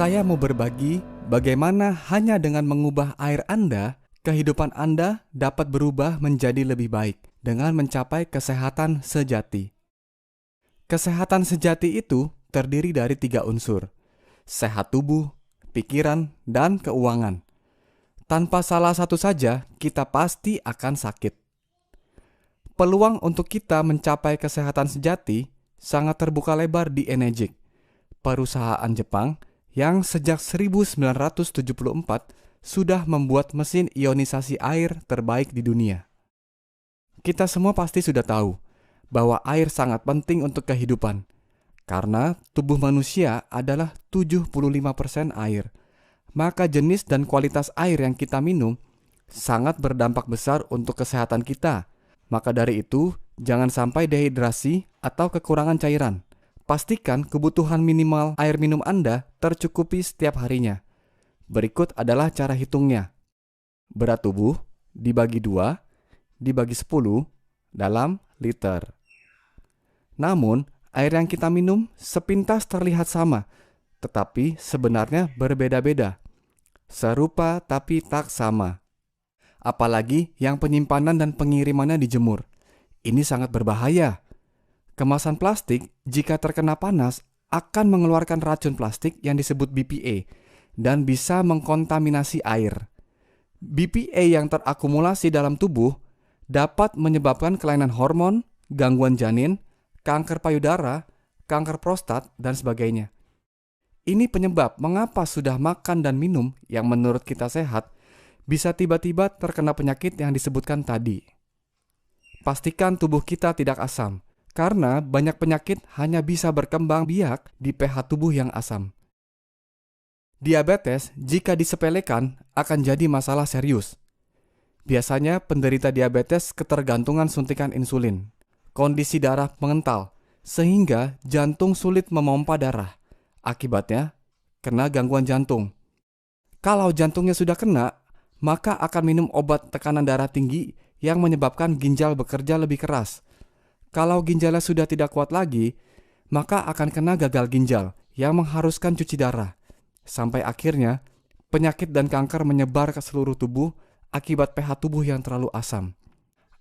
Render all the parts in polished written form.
Saya mau berbagi bagaimana hanya dengan mengubah air Anda, kehidupan Anda dapat berubah menjadi lebih baik dengan mencapai kesehatan sejati. Kesehatan sejati itu terdiri dari 3 unsur: sehat tubuh, pikiran, dan keuangan. Tanpa salah satu saja, kita pasti akan sakit. Peluang untuk kita mencapai kesehatan sejati sangat terbuka lebar di Enegic, perusahaan Jepang yang sejak 1974 sudah membuat mesin ionisasi air terbaik di dunia. Kita semua pasti sudah tahu bahwa air sangat penting untuk kehidupan, karena tubuh manusia adalah 75% air. Maka jenis dan kualitas air yang kita minum sangat berdampak besar untuk kesehatan kita. Maka dari itu, jangan sampai dehidrasi atau kekurangan cairan. Pastikan kebutuhan minimal air minum Anda tercukupi setiap harinya. Berikut adalah cara hitungnya. Berat tubuh dibagi 2, dibagi 10 dalam liter. Namun, air yang kita minum sepintas terlihat sama, tetapi sebenarnya berbeda-beda. Serupa tapi tak sama. Apalagi yang penyimpanan dan pengirimannya dijemur. Ini sangat berbahaya. Kemasan plastik jika terkena panas akan mengeluarkan racun plastik yang disebut BPA dan bisa mengkontaminasi air. BPA yang terakumulasi dalam tubuh dapat menyebabkan kelainan hormon, gangguan janin, kanker payudara, kanker prostat, dan sebagainya. Ini penyebab mengapa sudah makan dan minum yang menurut kita sehat bisa tiba-tiba terkena penyakit yang disebutkan tadi. Pastikan tubuh kita tidak asam, karena banyak penyakit hanya bisa berkembang biak di pH tubuh yang asam. Diabetes jika disepelekan akan jadi masalah serius. Biasanya penderita diabetes ketergantungan suntikan insulin, kondisi darah mengental, sehingga jantung sulit memompa darah. Akibatnya, kena gangguan jantung. Kalau jantungnya sudah kena, maka akan minum obat tekanan darah tinggi yang menyebabkan ginjal bekerja lebih keras. Kalau ginjalnya sudah tidak kuat lagi, maka akan kena gagal ginjal yang mengharuskan cuci darah. Sampai akhirnya, penyakit dan kanker menyebar ke seluruh tubuh akibat pH tubuh yang terlalu asam.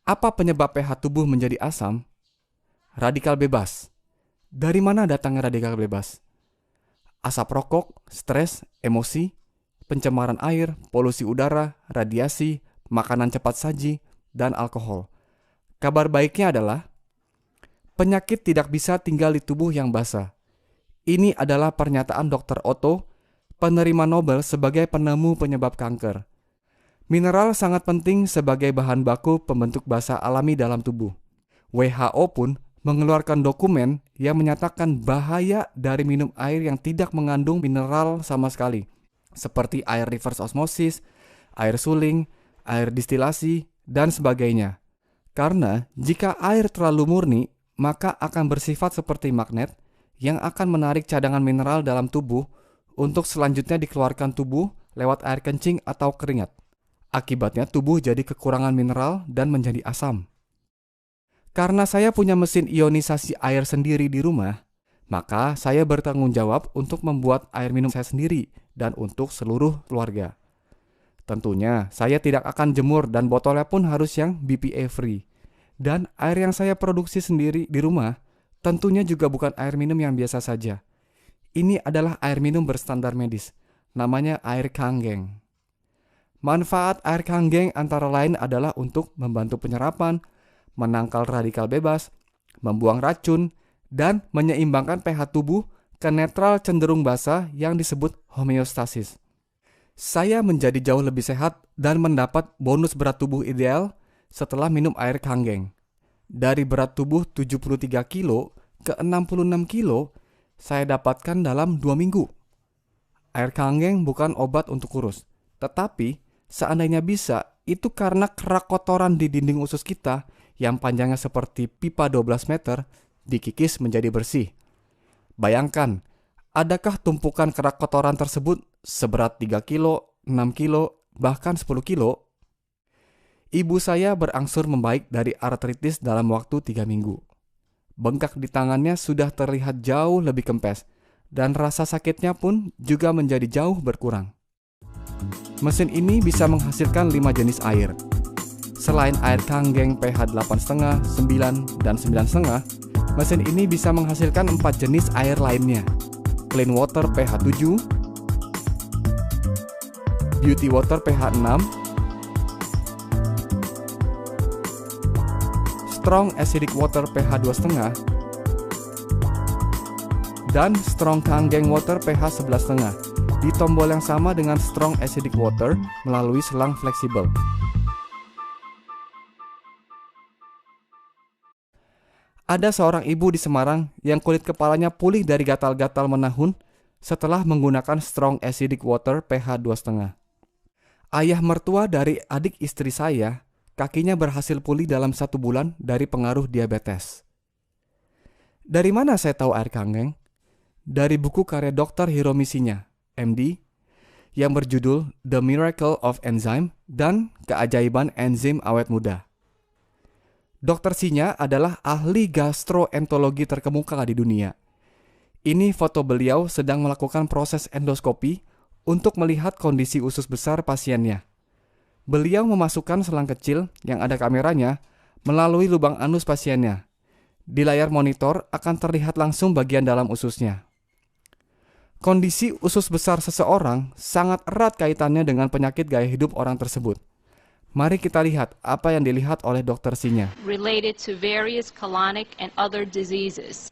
Apa penyebab pH tubuh menjadi asam? Radikal bebas. Dari mana datangnya radikal bebas? Asap rokok, stres, emosi, pencemaran air, polusi udara, radiasi, makanan cepat saji, dan alkohol. Kabar baiknya adalah penyakit tidak bisa tinggal di tubuh yang basah. Ini adalah pernyataan Dr. Otto, penerima Nobel sebagai penemu penyebab kanker. Mineral sangat penting sebagai bahan baku pembentuk basa alami dalam tubuh. WHO pun mengeluarkan dokumen yang menyatakan bahaya dari minum air yang tidak mengandung mineral sama sekali, seperti air reverse osmosis, air suling, air distilasi, dan sebagainya. Karena jika air terlalu murni, maka akan bersifat seperti magnet yang akan menarik cadangan mineral dalam tubuh untuk selanjutnya dikeluarkan tubuh lewat air kencing atau keringat. Akibatnya tubuh jadi kekurangan mineral dan menjadi asam. Karena saya punya mesin ionisasi air sendiri di rumah, maka saya bertanggung jawab untuk membuat air minum saya sendiri dan untuk seluruh keluarga. Tentunya saya tidak akan jemur dan botolnya pun harus yang BPA free. Dan air yang saya produksi sendiri di rumah tentunya juga bukan air minum yang biasa saja. Ini adalah air minum berstandar medis, namanya air Kangen. Manfaat air Kangen antara lain adalah untuk membantu penyerapan, menangkal radikal bebas, membuang racun, dan menyeimbangkan pH tubuh ke netral cenderung basa yang disebut homeostasis. Saya menjadi jauh lebih sehat dan mendapat bonus berat tubuh ideal setelah minum air Kangen. Dari berat tubuh 73 kilo ke 66 kilo, saya dapatkan dalam 2 minggu. Air Kangen bukan obat untuk kurus, tetapi seandainya bisa, itu karena kerak kotoran di dinding usus kita yang panjangnya seperti pipa 12 meter dikikis menjadi bersih. Bayangkan, adakah tumpukan kerak kotoran tersebut seberat 3 kilo, 6 kilo, bahkan 10 kilo? Ibu saya berangsur membaik dari artritis dalam waktu 3 minggu. Bengkak di tangannya sudah terlihat jauh lebih kempes, dan rasa sakitnya pun juga menjadi jauh berkurang. Mesin ini bisa menghasilkan 5 jenis air. Selain air Kangen pH 8,5, 9, dan 9,5, mesin ini bisa menghasilkan 4 jenis air lainnya. Clean Water pH 7, Beauty Water pH 6, Strong Acidic Water pH 2,5, dan Strong Kangen Water pH 11,5 di tombol yang sama dengan Strong Acidic Water melalui selang fleksibel. Ada seorang ibu di Semarang yang kulit kepalanya pulih dari gatal-gatal menahun setelah menggunakan Strong Acidic Water pH 2,5. Ayah mertua dari adik istri saya, kakinya berhasil pulih dalam 1 bulan dari pengaruh diabetes. Dari mana saya tahu air Kangen? Dari buku karya Dr. Hiromi Shinya, MD, yang berjudul The Miracle of Enzyme dan Keajaiban Enzim Awet Muda. Dr. Shinya adalah ahli gastroenterologi terkemuka di dunia. Ini foto beliau sedang melakukan proses endoskopi untuk melihat kondisi usus besar pasiennya. Beliau memasukkan selang kecil yang ada kameranya melalui lubang anus pasiennya. Di layar monitor akan terlihat langsung bagian dalam ususnya. Kondisi usus besar seseorang sangat erat kaitannya dengan penyakit gaya hidup orang tersebut. Mari kita lihat apa yang dilihat oleh Dr. Shinya. Related to various colonic and other diseases.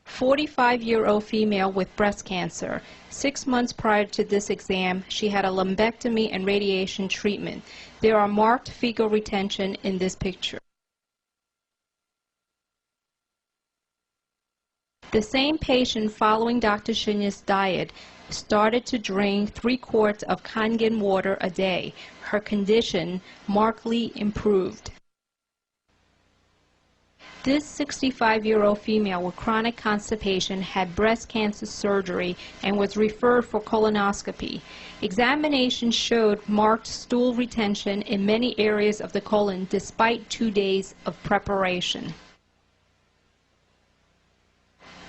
45-year-old female with breast cancer. 6 months prior to this exam, she had a lumpectomy and radiation treatment. There are marked fecal retention in this picture. The same patient following Dr. Shinya's diet started to drink 3 quarts of Kangen water a day. Her condition markedly improved. This 65-year-old female with chronic constipation had breast cancer surgery and was referred for colonoscopy. Examination showed marked stool retention in many areas of the colon despite 2 days of preparation.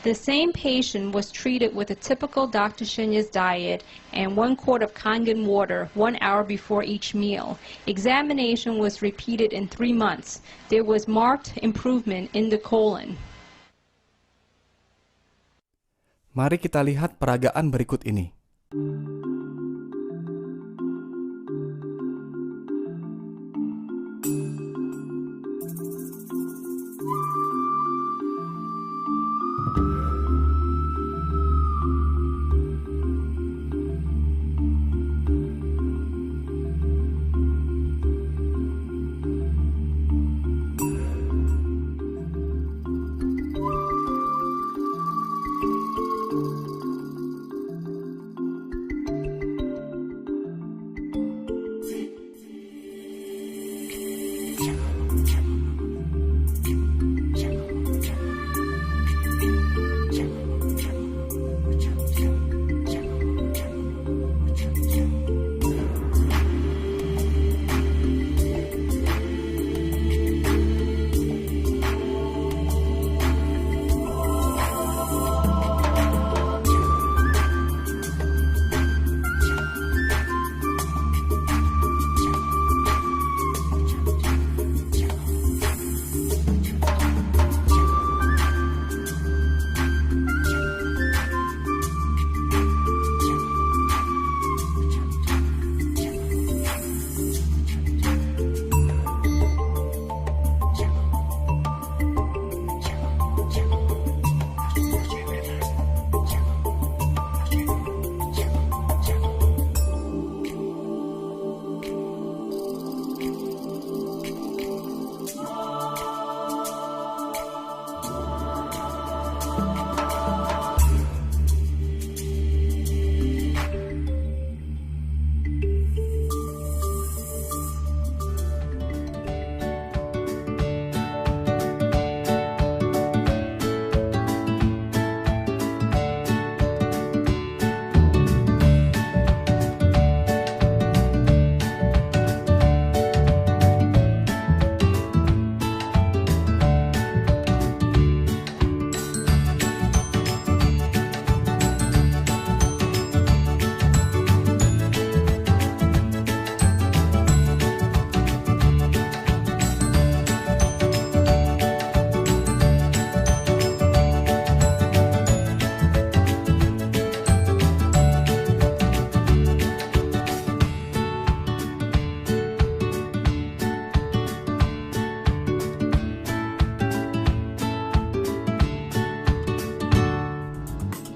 The same patient was treated with a typical Dr. Shinya's diet and 1 quart of Kangen water 1 hour before each meal. Examination was repeated in 3 months. There was marked improvement in the colon. Mari kita lihat peragaan berikut ini.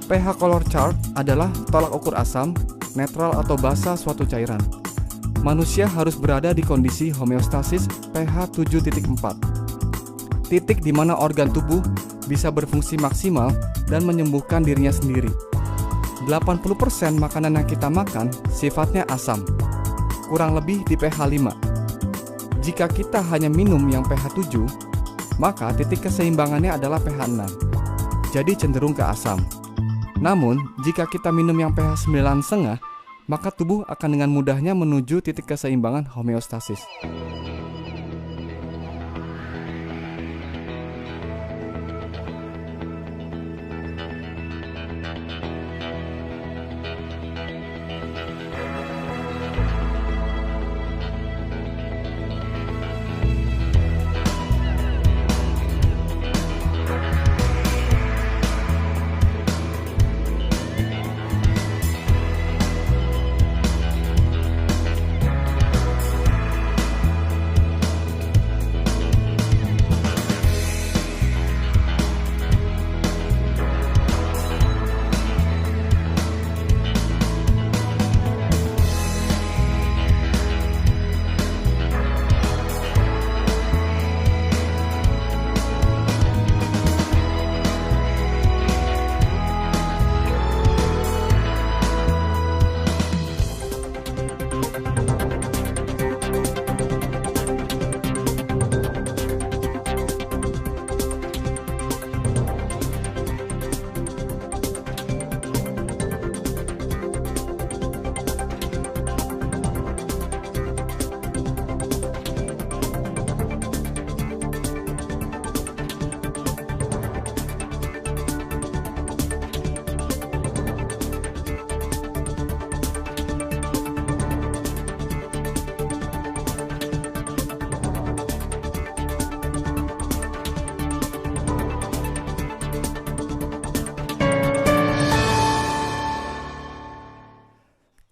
pH color chart adalah tolak ukur asam, netral atau basa suatu cairan. Manusia harus berada di kondisi homeostasis pH 7.4. Titik di mana organ tubuh bisa berfungsi maksimal dan menyembuhkan dirinya sendiri. 80% makanan yang kita makan sifatnya asam, kurang lebih di pH 5. Jika kita hanya minum yang pH 7, maka titik keseimbangannya adalah pH 6, jadi cenderung ke asam. Namun, jika kita minum yang pH 9,5, maka tubuh akan dengan mudahnya menuju titik keseimbangan homeostasis.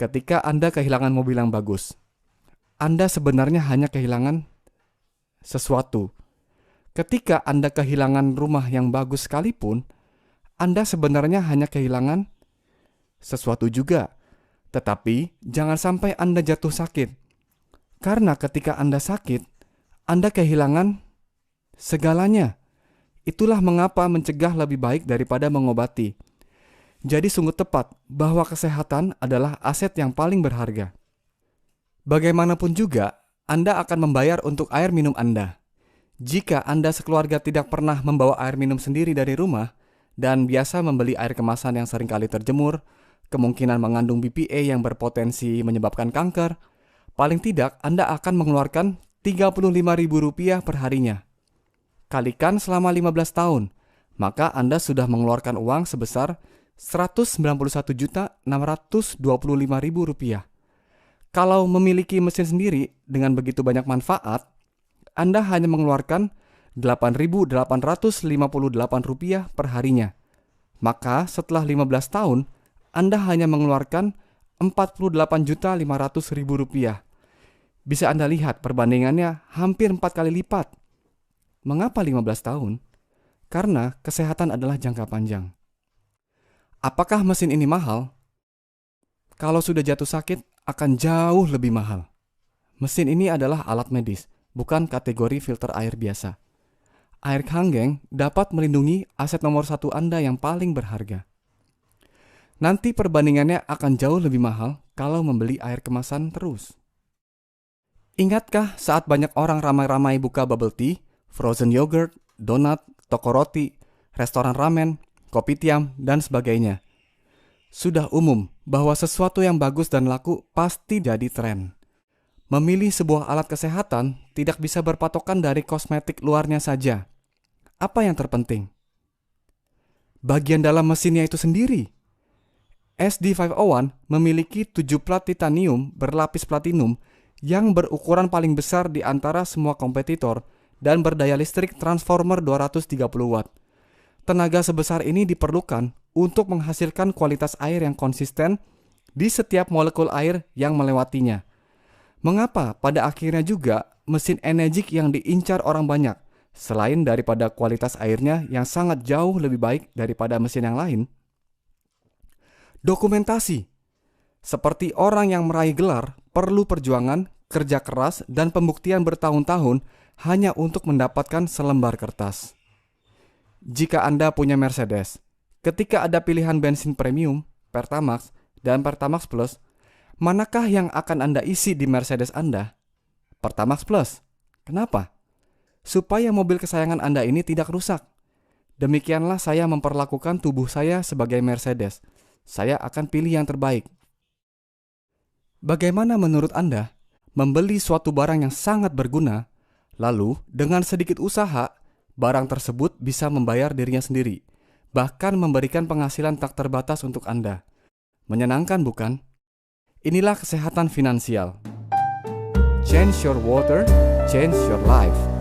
Ketika Anda kehilangan mobil yang bagus, Anda sebenarnya hanya kehilangan sesuatu. Ketika Anda kehilangan rumah yang bagus sekalipun, Anda sebenarnya hanya kehilangan sesuatu juga. Tetapi jangan sampai Anda jatuh sakit. Karena ketika Anda sakit, Anda kehilangan segalanya. Itulah mengapa mencegah lebih baik daripada mengobati. Jadi sungguh tepat bahwa kesehatan adalah aset yang paling berharga. Bagaimanapun juga, Anda akan membayar untuk air minum Anda. Jika Anda sekeluarga tidak pernah membawa air minum sendiri dari rumah dan biasa membeli air kemasan yang seringkali terjemur, kemungkinan mengandung BPA yang berpotensi menyebabkan kanker, paling tidak Anda akan mengeluarkan Rp35.000 per harinya. Kalikan selama 15 tahun, maka Anda sudah mengeluarkan uang sebesar Rp191.625.000. Kalau memiliki mesin sendiri dengan begitu banyak manfaat, Anda hanya mengeluarkan Rp8.858 per harinya. Maka setelah 15 tahun, Anda hanya mengeluarkan Rp48.500.000. Bisa Anda lihat perbandingannya hampir 4 kali lipat. Mengapa 15 tahun? Karena kesehatan adalah jangka panjang. Apakah mesin ini mahal? Kalau sudah jatuh sakit, akan jauh lebih mahal. Mesin ini adalah alat medis, bukan kategori filter air biasa. Air Kangen dapat melindungi aset nomor 1 Anda yang paling berharga. Nanti perbandingannya akan jauh lebih mahal kalau membeli air kemasan terus. Ingatkah saat banyak orang ramai-ramai buka bubble tea, frozen yogurt, donat, toko roti, restoran ramen, kopitiam, dan sebagainya? Sudah umum bahwa sesuatu yang bagus dan laku pasti jadi tren. Memilih sebuah alat kesehatan tidak bisa berpatokan dari kosmetik luarnya saja. Apa yang terpenting? Bagian dalam mesinnya itu sendiri. SD501 memiliki 7 plat titanium berlapis platinum yang berukuran paling besar di antara semua kompetitor dan berdaya listrik transformer 230 watt. Tenaga sebesar ini diperlukan untuk menghasilkan kualitas air yang konsisten di setiap molekul air yang melewatinya. Mengapa pada akhirnya juga mesin Energik yang diincar orang banyak, selain daripada kualitas airnya yang sangat jauh lebih baik daripada mesin yang lain? Dokumentasi. Seperti orang yang meraih gelar, perlu perjuangan, kerja keras, dan pembuktian bertahun-tahun hanya untuk mendapatkan selembar kertas. Jika Anda punya Mercedes, ketika ada pilihan bensin premium, Pertamax, dan Pertamax Plus, manakah yang akan Anda isi di Mercedes Anda? Pertamax Plus. Kenapa? Supaya mobil kesayangan Anda ini tidak rusak. Demikianlah saya memperlakukan tubuh saya sebagai Mercedes. Saya akan pilih yang terbaik. Bagaimana menurut Anda membeli suatu barang yang sangat berguna, lalu dengan sedikit usaha, barang tersebut bisa membayar dirinya sendiri, bahkan memberikan penghasilan tak terbatas untuk Anda? Menyenangkan, bukan? Inilah kesehatan finansial. Change your water, change your life.